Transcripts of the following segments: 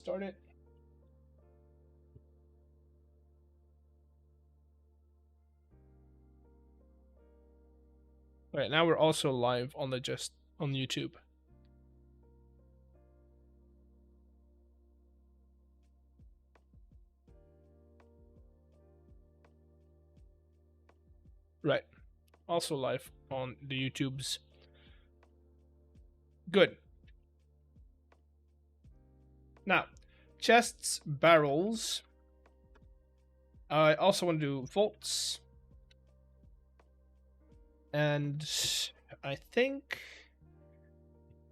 Start it. All right, now we're also live on on YouTube. Right. Also live on the YouTubes. Good. Now, chests, barrels. I also want to do vaults. And I think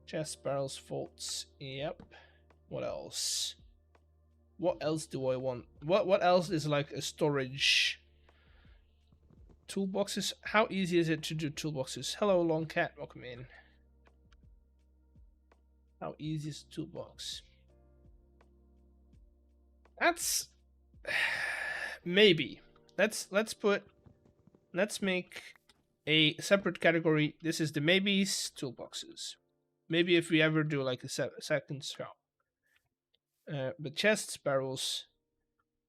chests, barrels, vaults. Yep. What else? What else do I want? What else is like a storage? Toolboxes. How easy is it to do toolboxes? Hello, long cat. Welcome in. How easy is toolbox? That's maybe. Let's make a separate category. This is the maybes toolboxes. Maybe if we ever do like a second shop. But chests, barrels,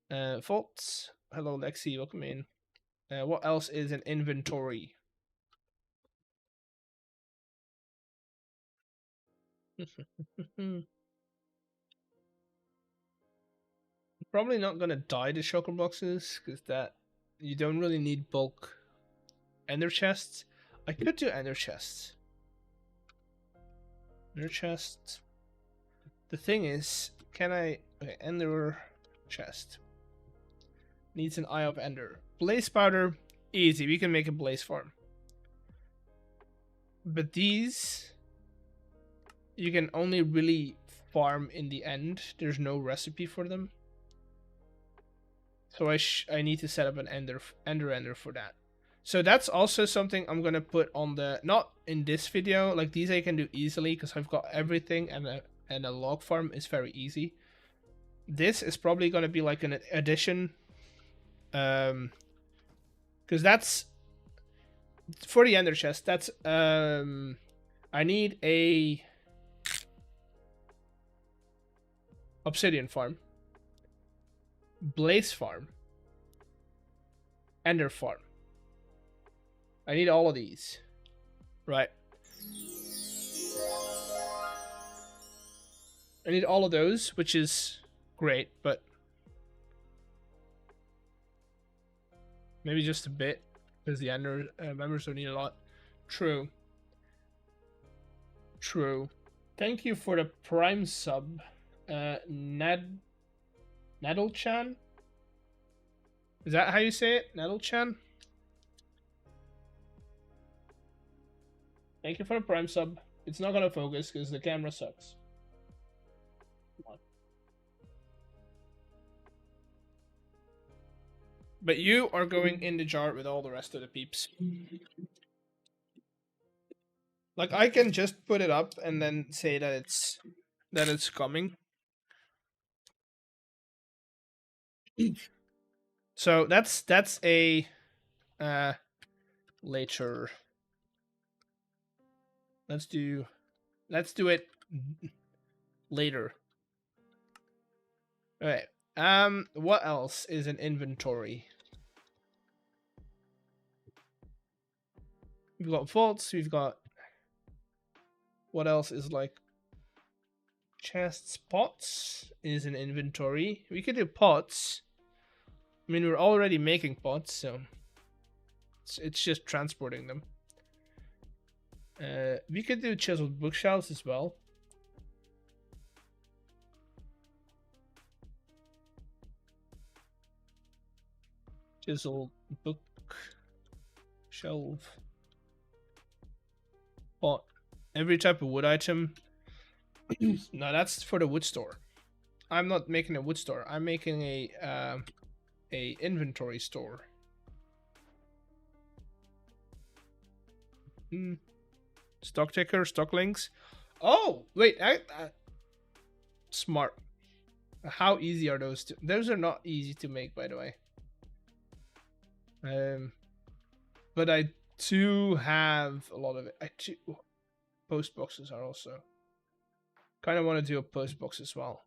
vaults. Hello, Lexi. Welcome in. What else is an inventory? Probably not gonna dye the shulker boxes because that you don't really need bulk ender chests. I could do ender chests. Ender chest. The thing is, can I? Okay, ender chest needs an eye of ender. Blaze powder, easy. We can make a blaze farm. But these, you can only really farm in the end. There's no recipe for them. So I need to set up an ender for that. So that's also something I'm gonna put on the, not in this video. Like these I can do easily because I've got everything, and a log farm is very easy. This is probably gonna be like an addition, because that's for the ender chest. That's I need a obsidian farm, blaze farm, ender farm. I need all of these. Right. I need all of those, which is great, but maybe just a bit, because the ender members don't need a lot. True. True. Thank you for the prime sub, Nadal-chan? Is that how you say it? Nadal-chan? Thank you for the prime sub. It's not gonna focus because the camera sucks. Come on. But you are going in the jar with all the rest of the peeps. Like I can just put it up and then say that it's coming. So that's a later. Let's do it later. All right. What else is an inventory? We've got vaults. We've got, what else is like chests? Pots is an inventory. We could do pots. I mean, we're already making pots, so it's just transporting them. We could do chiseled bookshelves as well. Chiseled bookshelf. Pot. Every type of wood item. No, that's for the wood store. I'm not making a wood store. I'm making a inventory store. Stock checker, stock links. Oh, wait. Smart. How easy are those? Those are not easy to make, by the way. But I do have a lot of it. Post boxes are also. Kind of want to do a post box as well.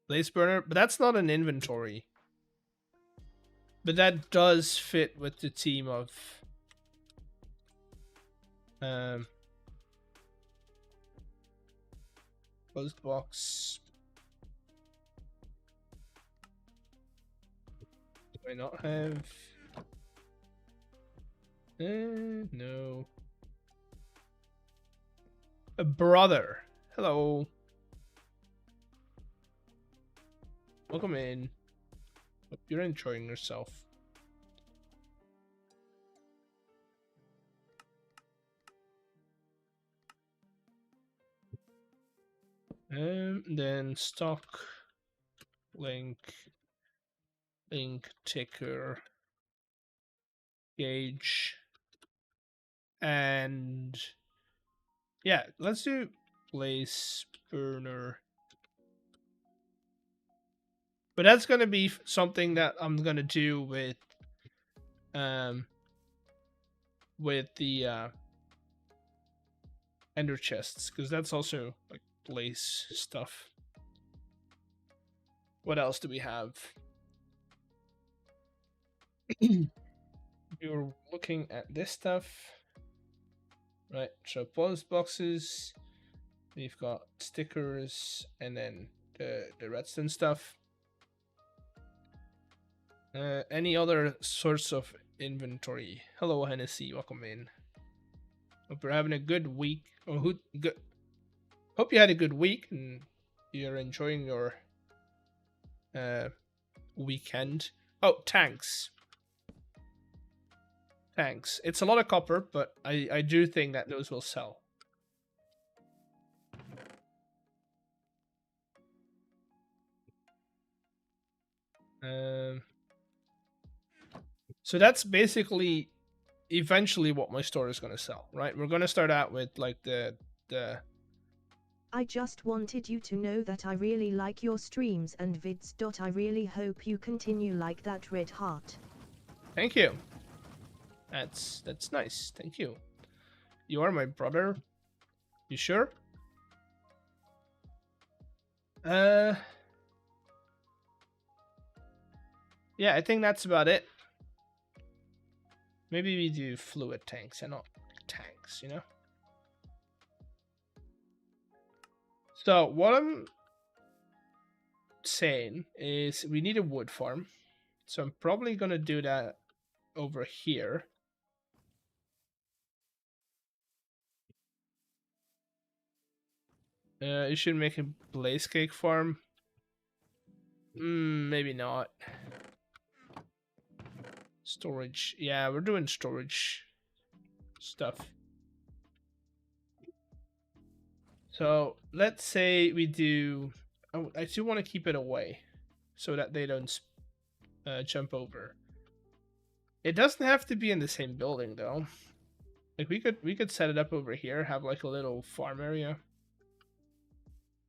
Blaze burner, but that's not an inventory. But that does fit with the theme of closed box. Do I not have? No. A brother. Hello. Welcome in. Hope you're enjoying yourself. Then stock link ticker gauge, and yeah, let's do blaze burner. But that's gonna be something that I'm gonna do with the ender chests, because that's also like blaze stuff. What else do we have? You're looking at this stuff, right? So pause boxes, we've got stickers, and then the redstone stuff. Any other sorts of inventory? Hello, Hennessy. Welcome in. Hope you're having a good week. Or hope you had a good week and you're enjoying your weekend. Oh, tanks. Tanks. It's a lot of copper, but I do think that those will sell. So that's basically eventually what my store is going to sell, right? We're going to start out with like the I just wanted you to know that I really like your streams and vids. I really hope you continue like that, red heart. Thank you. That's nice. Thank you. You are my brother. You sure? Yeah, I think that's about it. Maybe we do fluid tanks and not tanks, you know? So what I'm saying is we need a wood farm. So I'm probably going to do that over here. You should make a blaze cake farm. Maybe not. Storage. Yeah, we're doing storage stuff. So let's say we do. I do want to keep it away so that they don't jump over. It doesn't have to be in the same building though. Like we could set it up over here, have like a little farm area.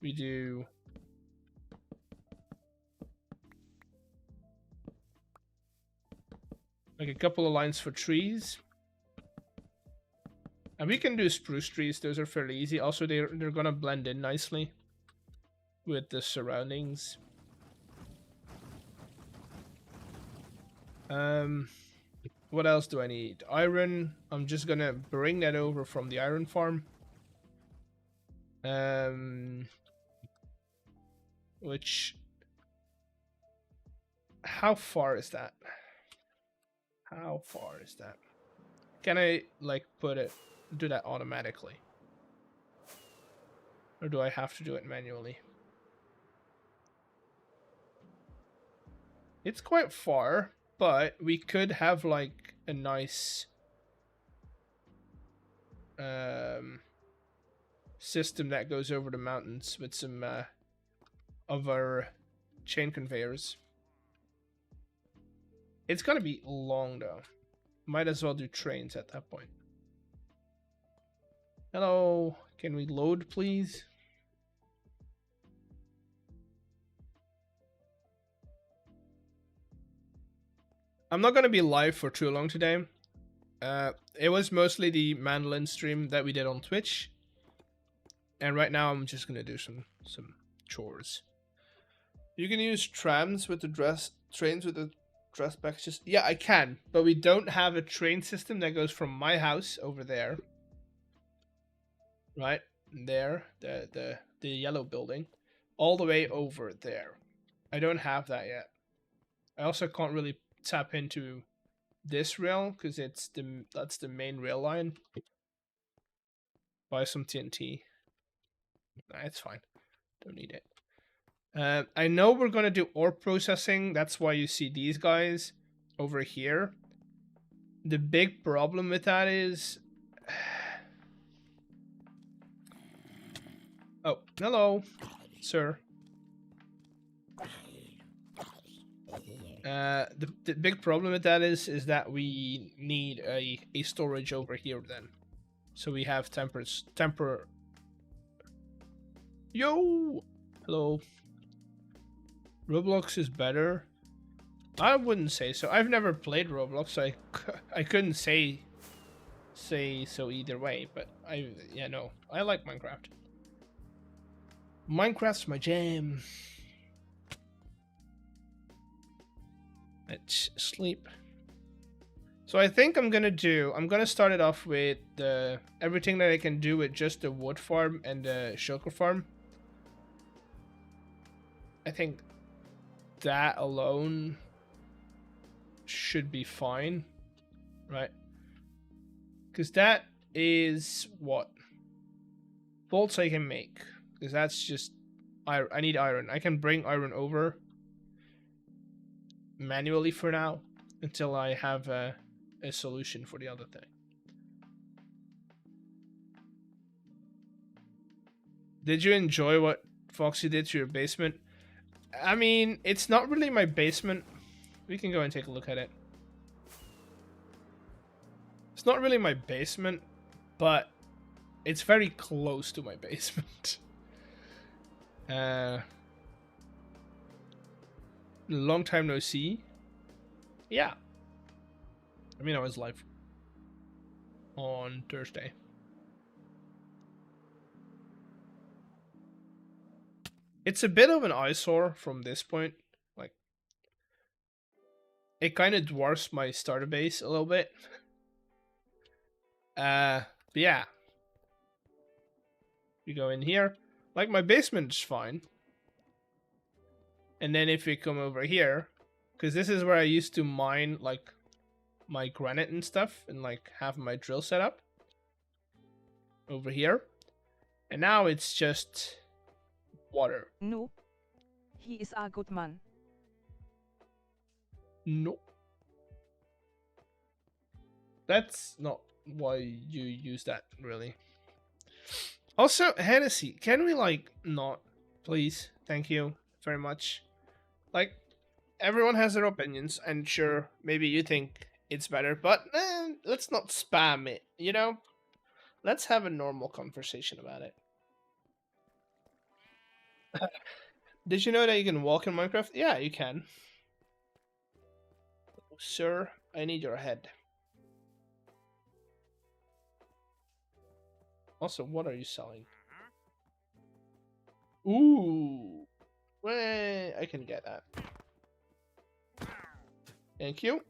We do like a couple of lines for trees. And we can do spruce trees, those are fairly easy. Also they're gonna blend in nicely with the surroundings. What else do I need? Iron. I'm just gonna bring that over from the iron farm. Which, how far is that? How far is that? Can I like do that automatically? Or do I have to do it manually? It's quite far, but we could have like a nice system that goes over the mountains with some of our chain conveyors. It's gonna be long though. Might as well do trains at that point. Hello, can we load please? I'm not gonna be live for too long today. It was mostly the mandolin stream that we did on Twitch. And right now I'm just gonna do some chores. You can use trams with the trains with the dress packages. Yeah, I can, but we don't have a train system that goes from my house over there, right there, the yellow building, all the way over there. I don't have that yet. I also can't really tap into this rail because that's the main rail line. Buy some TNT. Nah, it's fine. Don't need it. I know we're gonna do ore processing. That's why you see these guys over here. The big problem with that is... Oh, hello, sir. The big problem with that is that we need a storage over here then. So we have temper... Yo! Hello. Roblox is better. I wouldn't say so. I've never played Roblox, so I couldn't say so either way. But yeah, no, I like Minecraft. Minecraft's my jam. Let's sleep. So I think I'm gonna start it off with everything that I can do with just the wood farm and the sugar farm. I think that alone should be fine, right? Because that is what bolts I can make. Because that's just iron. I need iron. I can bring iron over manually for now until I have a solution for the other thing. Did you enjoy what Foxy did to your basement? I mean, it's not really my basement. We can go and take a look at it. It's not really my basement, but it's very close to my basement. Long time no see. Yeah. I mean, I was live on Thursday. It's a bit of an eyesore from this point. Like, it kind of dwarfs my starter base a little bit. But yeah. You go in here. Like, my basement is fine. And then if we come over here, because this is where I used to mine, like, my granite and stuff, and, like, have my drill set up. Over here. And now it's just water. No. He is a good man. No. That's not why you use that, really. Also, Hennessy, can we, like, not? Please. Thank you very much. Like, everyone has their opinions, and sure, maybe you think it's better, but let's not spam it, you know? Let's have a normal conversation about it. Did you know that you can walk in Minecraft? Yeah, you can. Sir, I need your head. Also, what are you selling? Ooh. Well, I can get that. Thank you.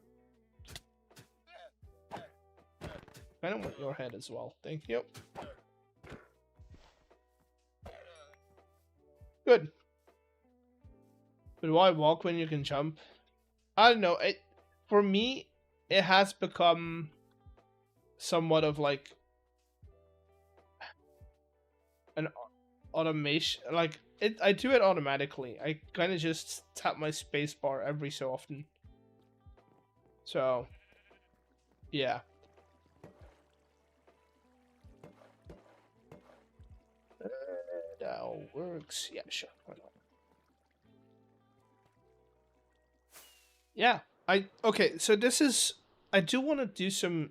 I don't want your head as well. Thank you. Good. But why walk when you can jump? I don't know. For me, it has become somewhat of like an automation. Like I do it automatically. I kind of just tap my space bar every so often. So, yeah. That works. Yeah, sure. Why not? Yeah. Okay, so this is... I do want to do some...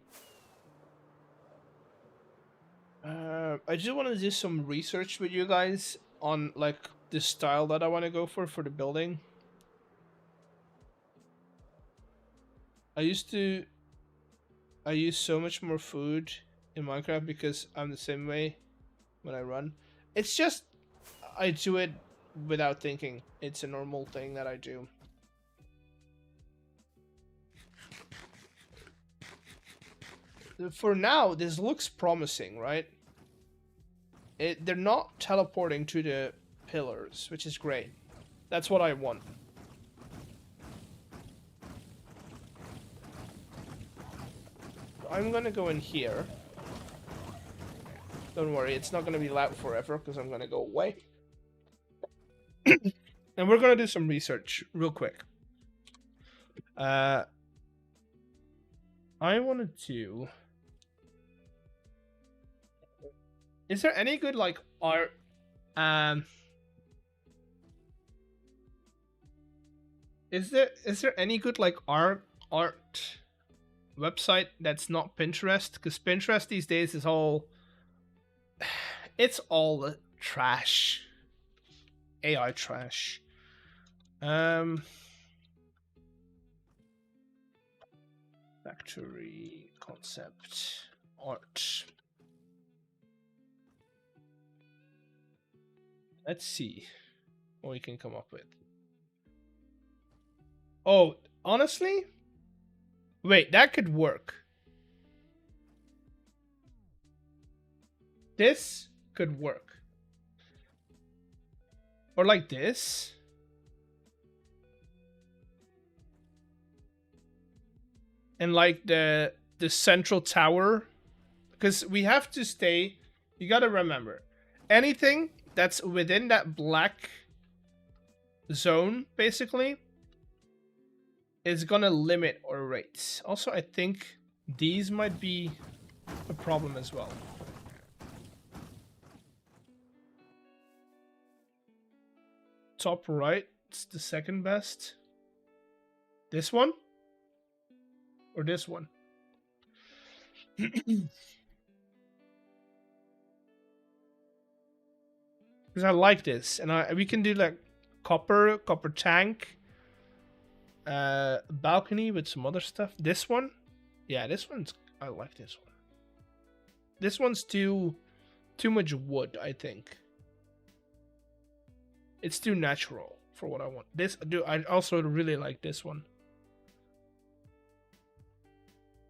I do want to do some research with you guys on, like, the style that I want to go for the building. I use so much more food in Minecraft because I'm the same way when I run. It's just I do it without thinking. It's a normal thing that I do. For now, this looks promising, right? They're not teleporting to the pillars, which is great. That's what I want. I'm gonna go in here. Don't worry, it's not gonna be loud forever because I'm gonna go away. And we're gonna do some research real quick. I wanted to... Is there any good, like, art... Is there any good, like, art website that's not Pinterest? Because Pinterest these days is all... It's all trash. AI trash. Factory concept art. Let's see what we can come up with. Oh, honestly? Wait, that could work. This could work. Or like this. And like the central tower. Because we have to stay... You gotta remember. Anything that's within that black zone, basically, is gonna limit our rates. Also, I think these might be a problem as well. Top right, it's the second best. This one? Or this one? Because I like this, and we can do like copper tank, balcony with some other stuff. This one, yeah, this one's, I like this one. This one's too much wood, I think. It's too natural for what I want. I also really like this one.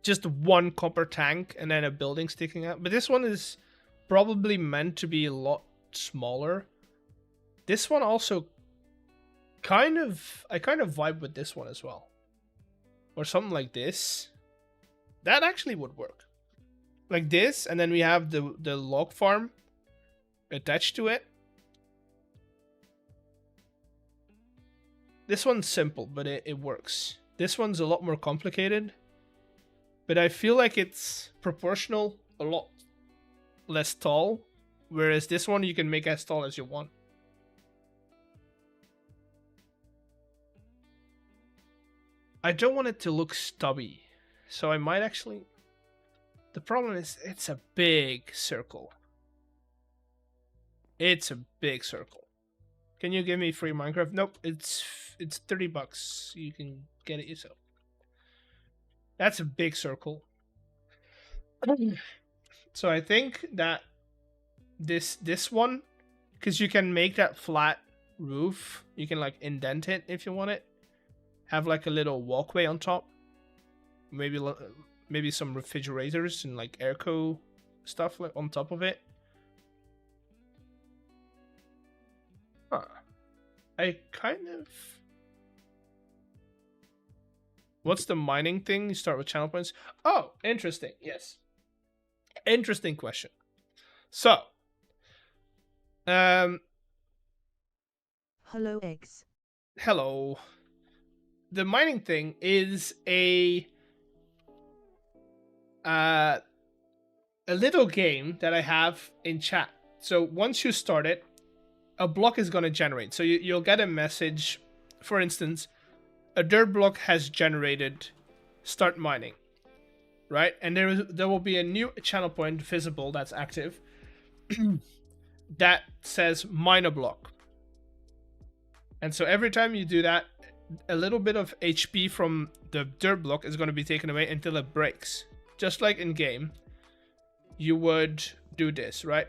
Just one copper tank and then a building sticking out. But this one is probably meant to be a lot smaller. This one also I kind of vibe with this one as well. Or something like this. That actually would work. Like this, and then we have the log farm attached to it. This one's simple, but it works. This one's a lot more complicated. But I feel like it's proportional, a lot less tall. Whereas this one you can make as tall as you want. I don't want it to look stubby. So I might actually... The problem is it's a big circle. It's a big circle. Can you give me free Minecraft? Nope, it's $30. You can get it yourself. That's a big circle. So I think that this one, because you can make that flat roof, you can like indent it if you want it. Have like a little walkway on top. Maybe some refrigerators and like airco stuff like on top of it. Huh. I kind of... What's the mining thing? You start with channel points. Oh, interesting. Yes. Interesting question. So, Hello, eggs. Hello. The mining thing is a little game that I have in chat. So once you start it, a block is going to generate. So you'll get a message, for instance, a dirt block has generated, start mining, right? And there will be a new channel point visible that's active that says mine a block. And so every time you do that, a little bit of HP from the dirt block is going to be taken away until it breaks. Just like in game, you would do this, right?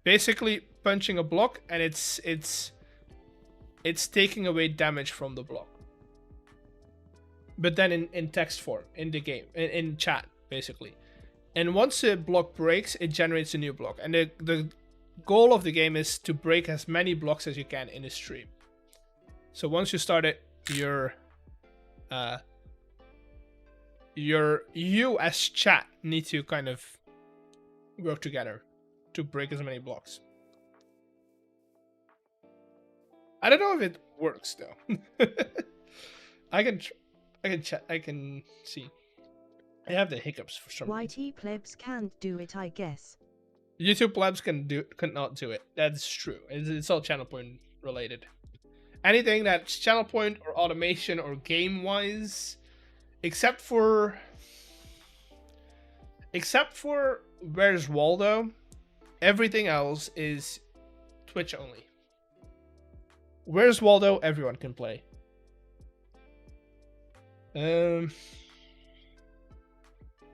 Basically punching a block, and it's it's taking away damage from the block. But then in text form, in the game, in chat, basically. And once a block breaks, it generates a new block. And the goal of the game is to break as many blocks as you can in a stream. So once you start it, you as chat need to kind of work together to break as many blocks. I don't know if it works though. I can see. I have the hiccups for some reason. YT plebs can't do it, I guess. YouTube plebs cannot do it. That's true. It's all channel point related. Anything that's channel point or automation or game wise, except for Where's Waldo, everything else is Twitch only. Where's Waldo, everyone can play.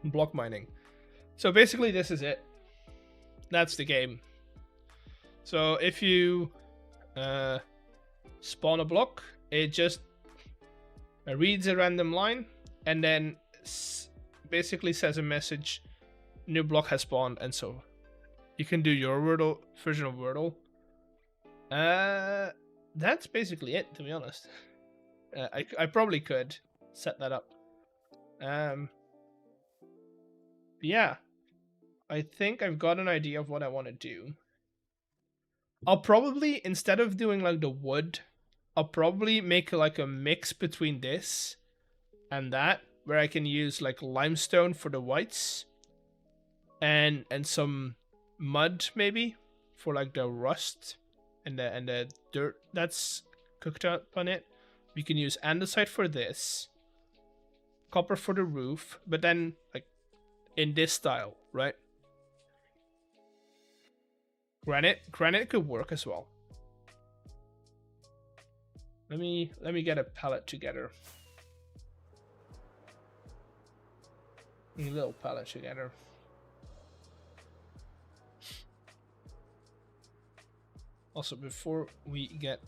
Block mining. So basically this is it. That's the game. So if you spawn a block, it just reads a random line and then basically says a message, new block has spawned, and so you can do your Wordle version of Wordle. That's basically it, to be honest. I probably could set that up. Yeah, I think I've got an idea of what I want to do. I'll probably, instead of doing like the wood, I'll probably make like a mix between this and that, where I can use like limestone for the whites and some mud maybe for like the rust and the dirt that's cooked up on it. We can use andesite for this, copper for the roof, but then like in this style, right? Granite could work as well. Let me get a palette together. A little palette together. Also, before we get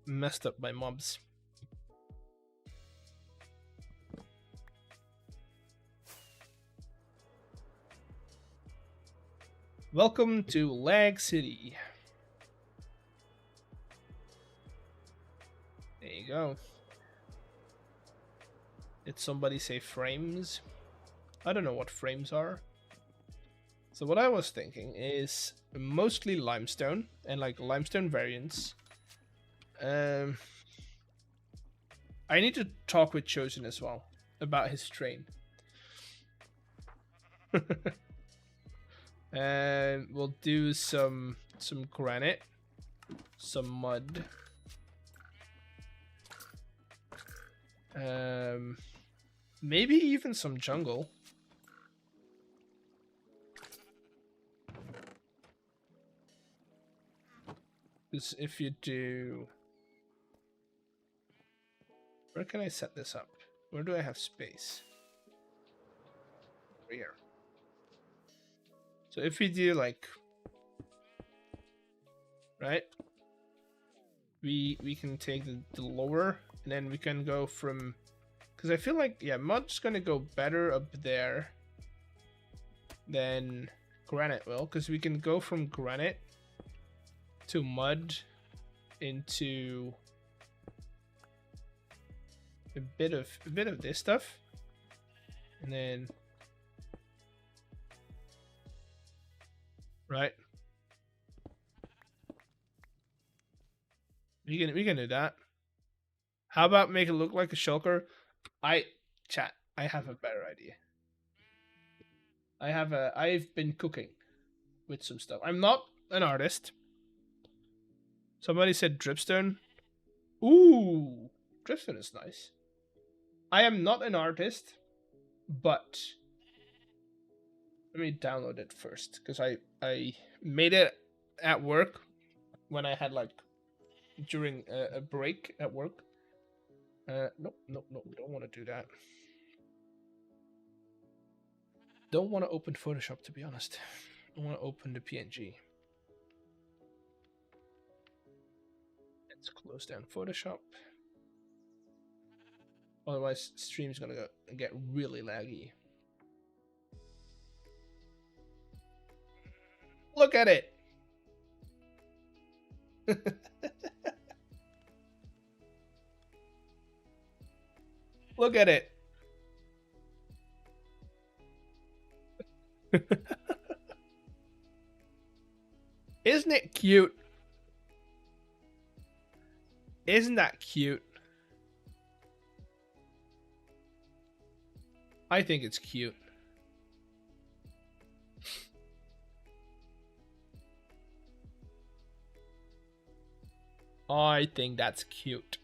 messed up by mobs, welcome to Lag City. There you go. Did somebody say frames? I don't know what frames are. So what I was thinking is mostly limestone and like limestone variants. I need to talk with Chosen as well about his train. And we'll do some granite, some mud, maybe even some jungle. Because if you do, where can I set this up? Where do I have space? Here. So if we do like, right, we can take the lower, and then we can go from, because I feel like, yeah, mud's gonna go better up there than granite will, because we can go from granite to mud into a bit of this stuff, and then right, we can do that. How about make it look like a shulker? Chat, I have a better idea. I've been cooking with some stuff. I'm not an artist. Somebody said dripstone. Ooh, dripstone is nice. I am not an artist, but let me download it first, because I made it at work when I had like during a break at work. Nope, don't want to do that. Don't want to open Photoshop, to be honest. I want to open the PNG. Let's close down Photoshop. Otherwise, stream's gonna get really laggy. Look at it! Look at it! Isn't it cute? Isn't that cute? I think it's cute. I think that's cute.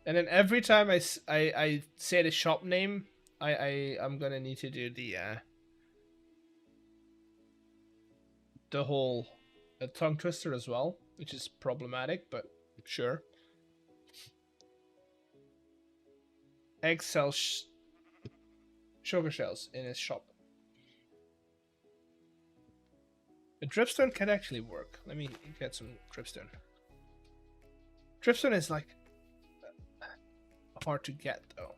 And then every time I say the shop name, I'm gonna need to do the whole tongue twister as well, which is problematic, but sure. Egg sells sugar shells in his shop. The dripstone can actually work. Let me get some dripstone. Dripstone is like hard to get though.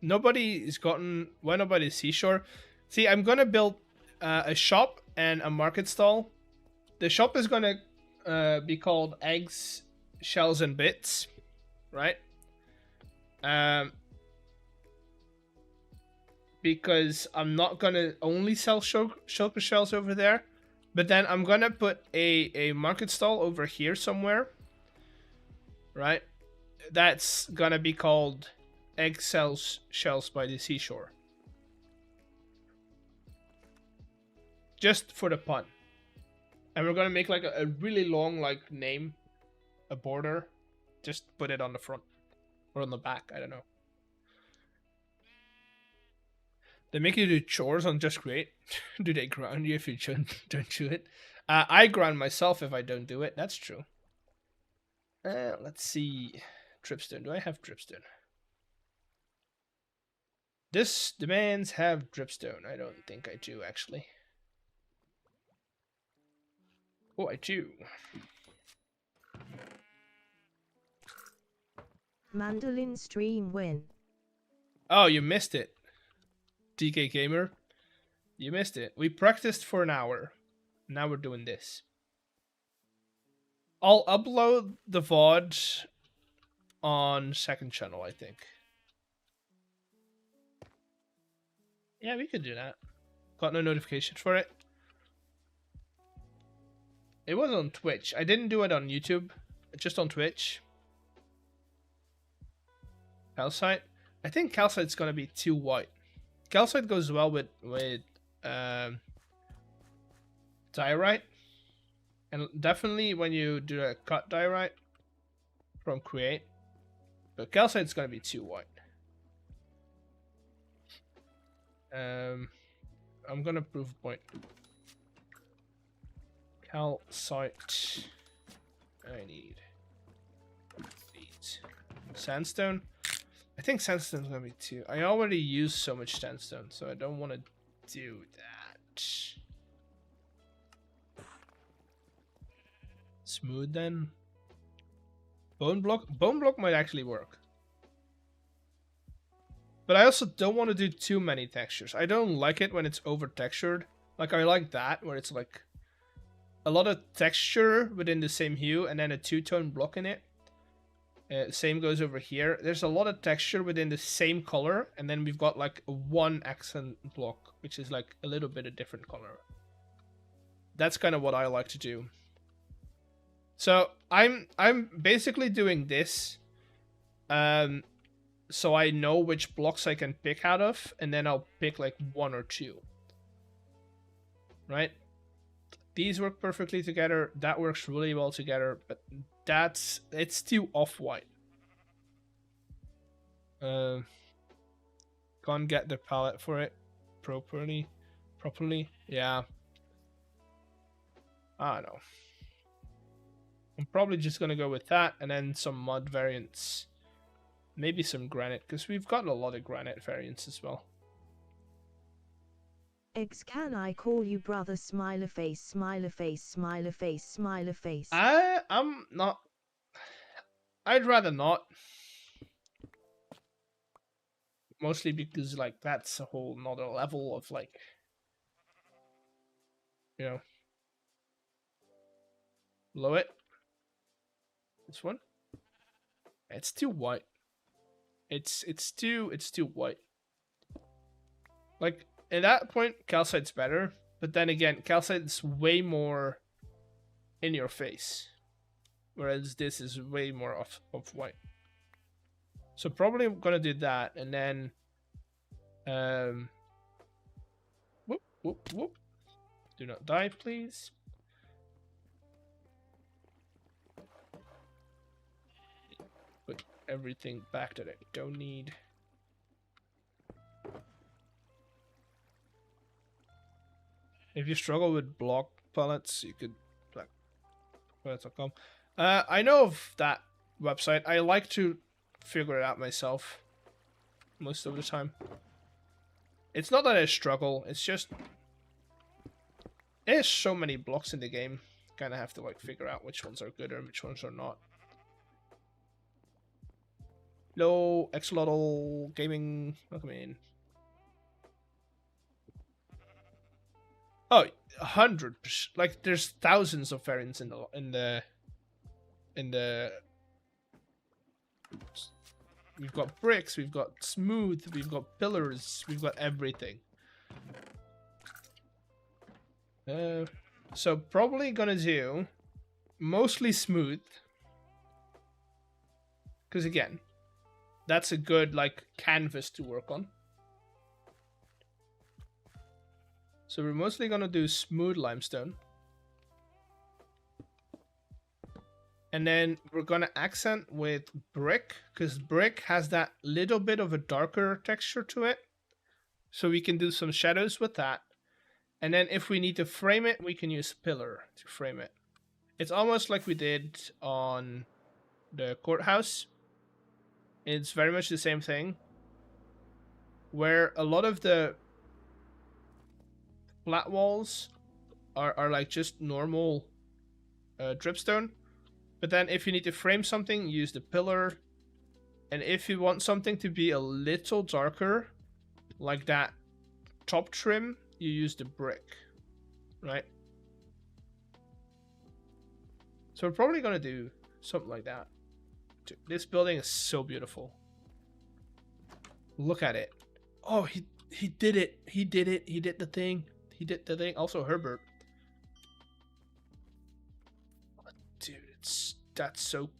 Nobody's gotten by seashore. See, I'm gonna build a shop and a market stall. The shop is gonna be called Eggs, Shells, and Bits, right? Because I'm not gonna only sell sugar shells over there, but then I'm gonna put a market stall over here somewhere, right? That's gonna be called Egg Sells Shells by the Seashore. Just for the pun. And we're gonna make like a really long like name, a border. Just put it on the front or on the back, I don't know. They make you do chores on Just Create. Do they ground you if you don't do it? I ground myself if I don't do it. That's true. Let's see. Dripstone. Do I have dripstone? This demands have dripstone. I don't think I do, actually. Oh, I do. Mandolin stream win. Oh, you missed it. DK Gamer. You missed it. We practiced for an hour. Now we're doing this. I'll upload the VOD on second channel, I think. Yeah, we could do that. Got no notification for it. It was on Twitch. I didn't do it on YouTube. Just on Twitch. Calcite. I think calcite's gonna be too white. Calcite goes well with diorite. And definitely when you do a cut diorite from Create. But calcite's gonna be too white. I'm gonna prove point. Calcite. I need these. Sandstone. I think sandstone's gonna be too. I already use so much sandstone, so I don't want to do that. Smooth then. Bone block. Bone block might actually work. But I also don't want to do too many textures. I don't like it when it's over textured. Like I like that, where it's like a lot of texture within the same hue and then a two-tone block in it. Same goes over here. There's a lot of texture within the same color, and then we've got like one accent block, which is like a little bit of different color. That's kind of what I like to do. So I'm basically doing this, so I know which blocks I can pick out of, and then I'll pick like one or two. Right? These work perfectly together. That works really well together, but it's too off-white. Can't get the palette for it properly. Yeah. I don't know. I'm probably just gonna go with that and then some mud variants. Maybe some granite, because we've got a lot of granite variants as well. Eggs, can I call you brother? Smiler face, smiler face, smiler face, smiler face. I'm not. I'd rather not. Mostly because like that's a whole nother level of like, you know, blow it. This one. It's too white. It's too white. Like at that point, calcite's better, but then again, calcite's way more in your face, whereas this is way more of white. So probably I'm gonna do that, and then whoop whoop whoop. Do not die, please. Put everything back that I don't need. If you struggle with block palettes, you could blackpalettes.com. I know of that website. I like to figure it out myself most of the time. It's not that I struggle, it's just there's so many blocks in the game. Kind of have to like figure out which ones are good and which ones are not. No, Axolotl Gaming, welcome in. Oh, 100%. Like there's thousands of variants in the we've got bricks, we've got smooth, we've got pillars, we've got everything. So probably gonna do mostly smooth, because again, that's a good like canvas to work on. So we're mostly gonna do smooth limestone. And then we're gonna accent with brick, because brick has that little bit of a darker texture to it. So we can do some shadows with that. And then if we need to frame it, we can use pillar to frame it. It's almost like we did on the courthouse. It's very much the same thing, where a lot of the flat walls are like just normal dripstone. But then if you need to frame something, use the pillar. And if you want something to be a little darker, like that top trim, you use the brick, right? So we're probably gonna do something like that. Dude, this building is so beautiful. Look at it. Oh, he did it. He did it. He did the thing. He did the thing. Also Herbert. Dude, that's so.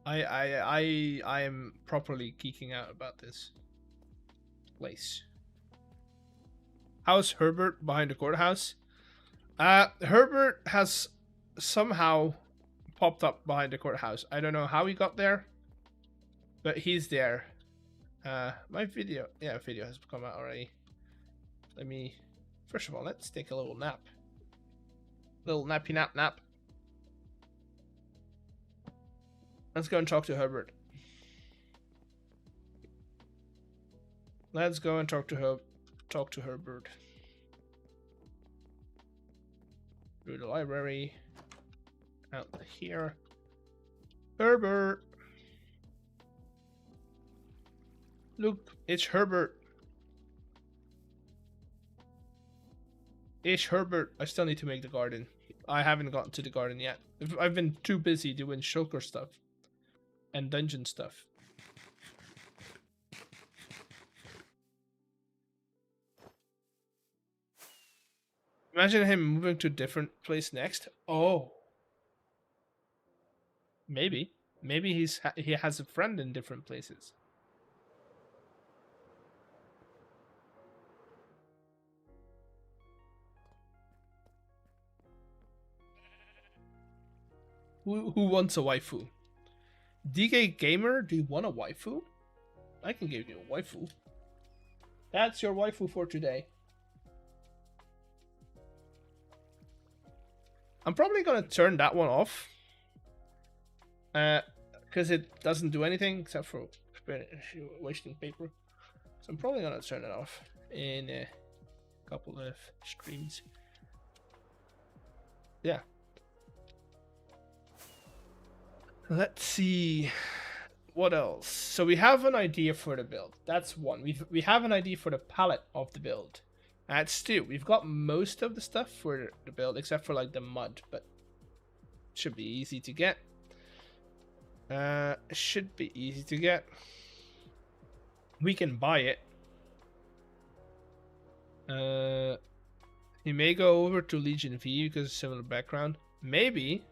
I am properly geeking out about this place. How's Herbert behind the courthouse? Herbert has somehow popped up behind the courthouse. I don't know how he got there, but he's there. My video has come out already. Let me, first of all, let's take a little nap. Little nappy nap. Let's go and talk to Herbert. Let's go and talk to Herbert. Through the library. Out here. Herbert. Look, it's Herbert. It's Herbert. I still need to make the garden. I haven't gotten to the garden yet. I've been too busy doing shulker stuff and dungeon stuff. Imagine him moving to a different place next. Oh. Maybe. Maybe he has a friend in different places. Who wants a waifu? DK Gamer, do you want a waifu? I can give you a waifu. That's your waifu for today. I'm probably gonna turn that one off. Because it doesn't do anything except for wasting paper. So I'm probably gonna turn it off in a couple of streams. Yeah. Let's see. What else? So we have an idea for the build. That's one. We have an idea for the palette of the build. That's two. We've got most of the stuff for the build, except for like the mud, but should be easy to get. Should be easy to get. We can buy it. He may go over to Legion V because of similar background. Maybe.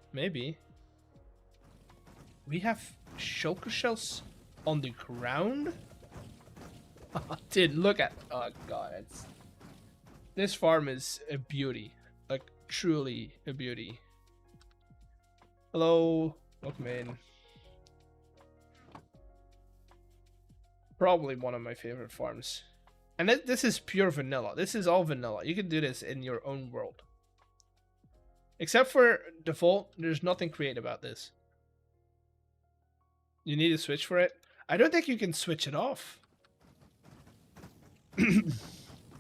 We have shulker shells on the ground. Dude, look at. Oh god, this farm is a beauty, like truly a beauty. Hello, welcome in. Probably one of my favorite farms. And this is pure vanilla. This is all vanilla. You can do this in your own world. Except for default, there's nothing creative about this. You need to switch for it. I don't think you can switch it off.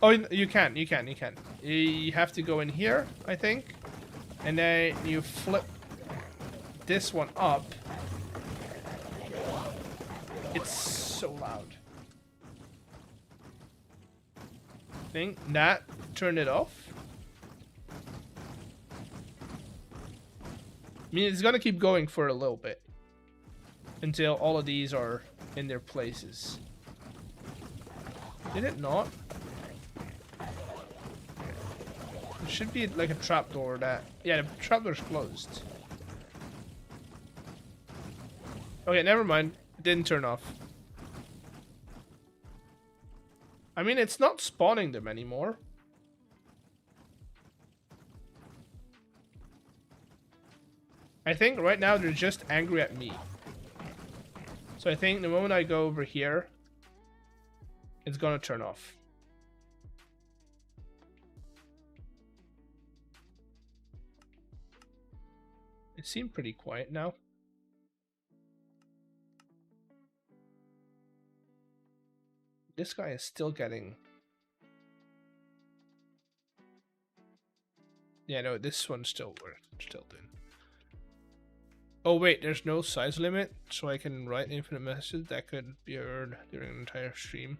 Oh, you can. You have to go in here, I think. And then you flip this one up. It's so loud. Think that turn it off. I mean, it's gonna keep going for a little bit until all of these are in their places. Did it not? There should be like a trapdoor that... Yeah, the trapdoor's closed. Okay, never mind. It didn't turn off. I mean, it's not spawning them anymore. I think right now they're just angry at me. So I think the moment I go over here, it's gonna turn off. It seemed pretty quiet now. This guy is still getting... Yeah, no, this one's still doing. Oh wait, there's no size limit, so I can write infinite messages that could be heard during an entire stream.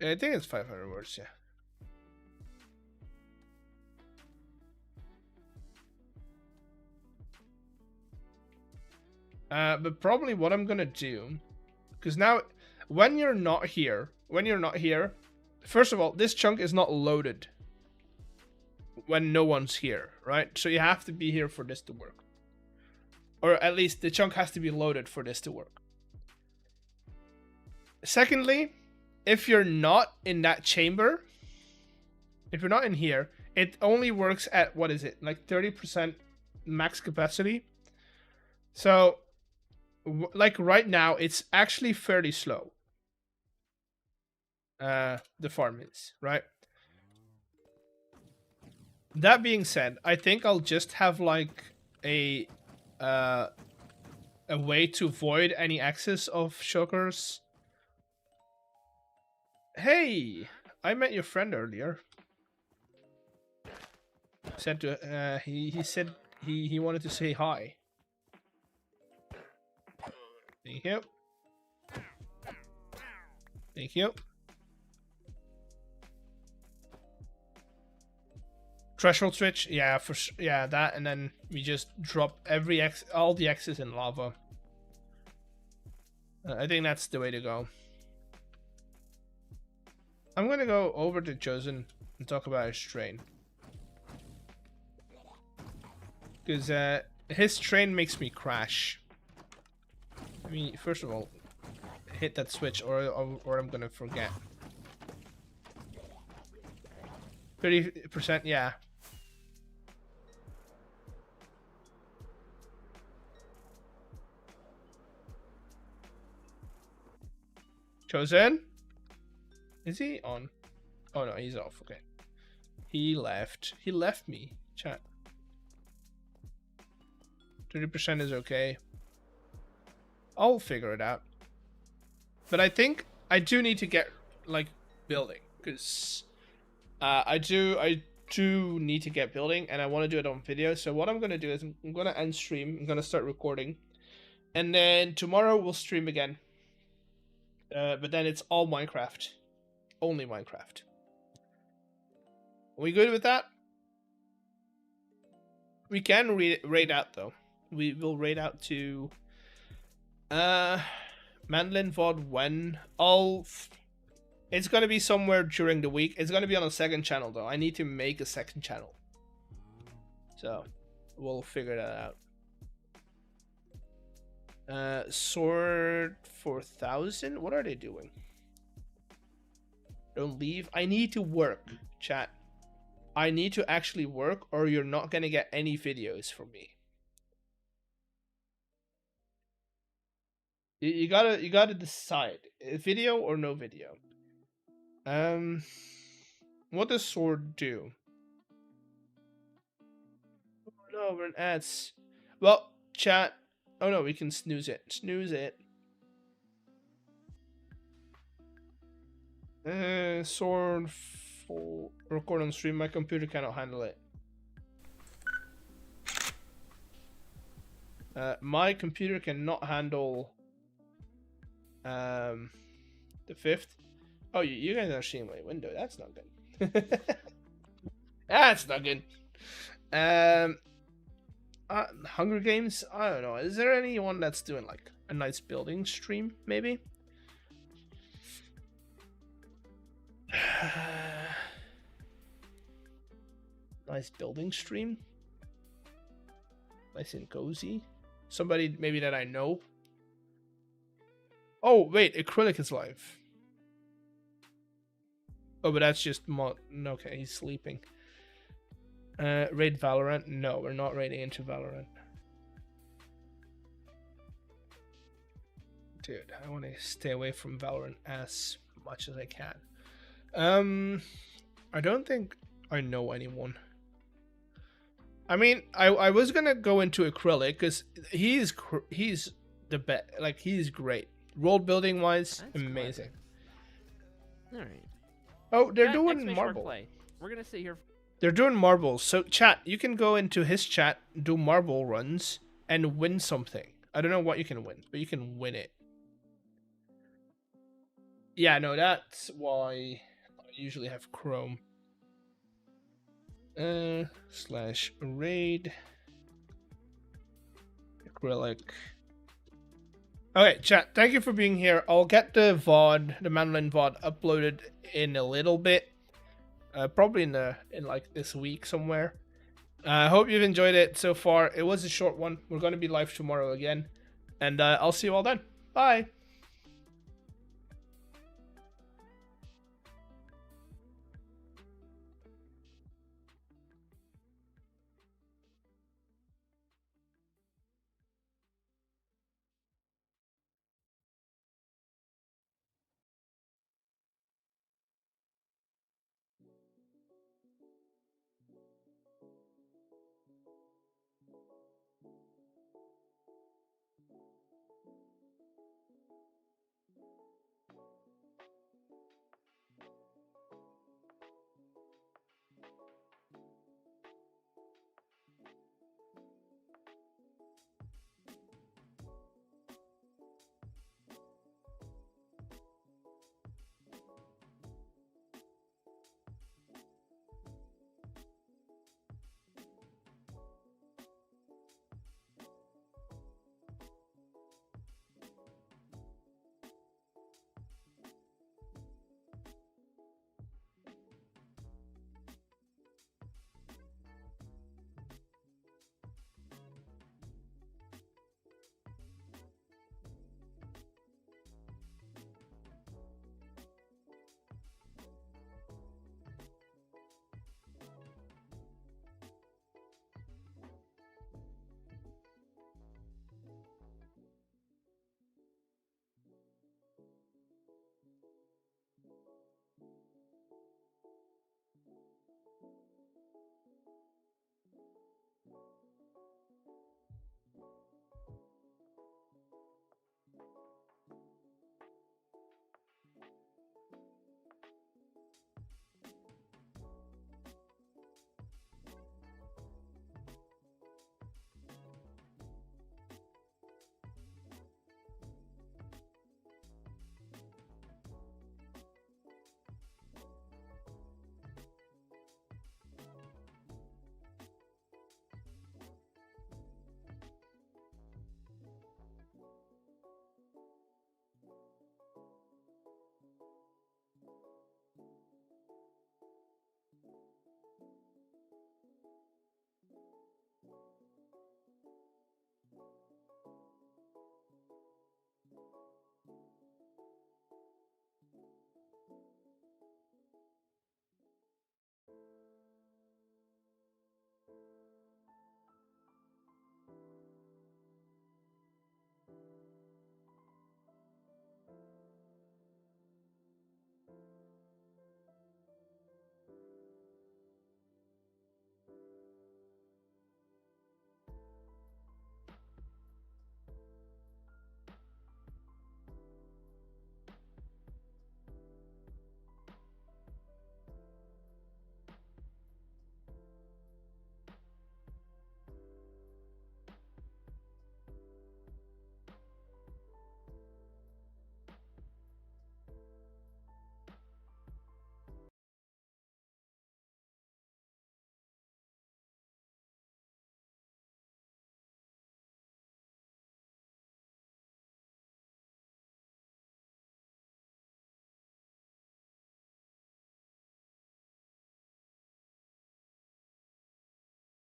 I think it's 500 words, yeah. But probably what I'm gonna do, because now when you're not here, first of all, this chunk is not loaded when no one's here, right? So you have to be here for this to work. Or at least the chunk has to be loaded for this to work. Secondly, if you're not in that chamber, if you're not in here, it only works at, what is it, like 30% max capacity. So, like right now, it's actually fairly slow. The farm is, right? That being said, I think I'll just have like a way to avoid any access of shulkers. Hey, I met your friend earlier. Said to he said he wanted to say hi. Thank you. Thank you. Threshold switch, yeah, yeah, that, and then we just drop all the X's in lava. I think that's the way to go. I'm gonna go over to Chosen and talk about his train, because his train makes me crash. I mean, first of all, hit that switch, or I'm gonna forget. 30%, yeah. Chosen? Is he on? Oh no, he's off. Okay. He left. He left me. Chat. 30% is okay. I'll figure it out. But I think I do need to get like building, because I do need to get building, and I want to do it on video. So what I'm gonna do is I'm gonna end stream. I'm gonna start recording, and then tomorrow we'll stream again. But then it's all Minecraft, only Minecraft. Are we good with that? We can raid out though. We will raid out to Mandolin VOD when it's gonna be somewhere during the week. It's gonna be on a second channel though. I need to make a second channel, so we'll figure that out. Sword 4000. What are they doing? Don't leave. I need to work, chat. I need to actually work, or you're not gonna get any videos from me. You gotta decide, video or no video. What does sword do? Oh no, we're in ads. Well, chat. Oh no, we can snooze it. Snooze it. Sword full record on stream. My computer cannot handle it. My computer cannot handle the 5th. Oh, you guys are seeing my window. That's not good. That's not good. Hunger Games. I don't know. Is there anyone that's doing like a nice building stream? Maybe. Nice building stream. Nice and cozy. Somebody maybe that I know. Oh wait, acrylic is live. Oh, but that's just okay, he's sleeping. Raid Valorant? No, we're not raiding into Valorant. Dude, I want to stay away from Valorant as much as I can. I don't think I know anyone. I mean, I was gonna go into acrylic because he's the best. Like, he's great. World building wise, that's amazing. All right. Oh, they're doing marble. We're gonna sit here. They're doing marbles. So chat, you can go into his chat, do marble runs, and win something. I don't know what you can win, but you can win it. Yeah, no, that's why I usually have Chrome. Slash raid acrylic. Okay, chat, thank you for being here. I'll get the VOD, the Mandolin VOD, uploaded in a little bit. Probably in like this week somewhere. I hope you've enjoyed it so far. It was a short one. We're going to be live tomorrow again. And I'll see you all then. Bye.